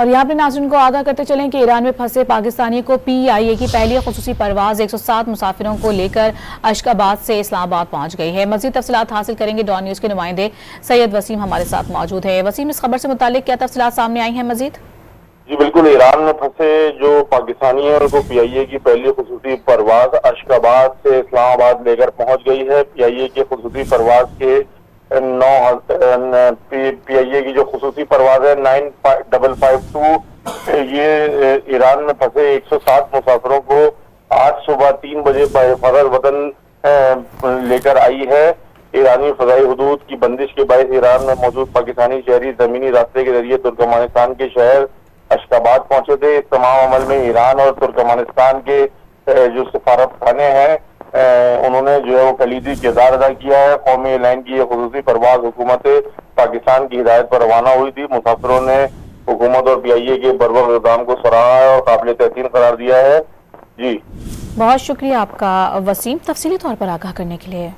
اور یہاں پہ ناظرین کو آگاہ کرتے چلیں کہ ایران میں پھنسے پاکستانی کو PIA کی پہلی خصوصی پرواز 107 مسافروں کو لے کر اشکاباد سے اسلام آباد پہنچ گئی ہے۔ مزید تفصیلات حاصل کریں گے، ڈان نیوز کے نمائندے سید وسیم ہمارے ساتھ موجود ہیں۔ وسیم، اس خبر سے متعلق کیا تفصیلات سامنے آئی ہیں مزید؟ جی بالکل، ایران میں پھنسے جو پاکستانی ہیں ان کو PIA کی پہلی خصوصی پرواز اشکاباد سے اسلام آباد لے کر پہنچ گئی ہے۔ PIA کی خصوصی پرواز کے PIA کی جو خصوصی پرواز ہے 9552 یہ ایران میں پھنسے 107 مسافروں کو آج صبح 3 بجے بحفاظت وطن لے کر آئی ہے۔ ایرانی فضائی حدود کی بندش کے باعث ایران میں موجود پاکستانی شہری زمینی راستے کے ذریعے ترکمانستان کے شہر اشکاباد پہنچے تھے۔ اس تمام عمل میں ایران اور ترکمانستان کے جو سفارت خانے ہیں انہوں نے جو ہے وہ کلیدی کردار ادا کیا ہے۔ قومی لائن کی یہ خصوصی پرواز حکومت پاکستان کی ہدایت پر روانہ ہوئی تھی۔ مسافروں نے حکومت اور PIA کے بروقت اقدام کو سراہا ہے اور قابل تحسین قرار دیا ہے۔ جی بہت شکریہ آپ کا وسیم، تفصیلی طور پر آگاہ کرنے کے لیے۔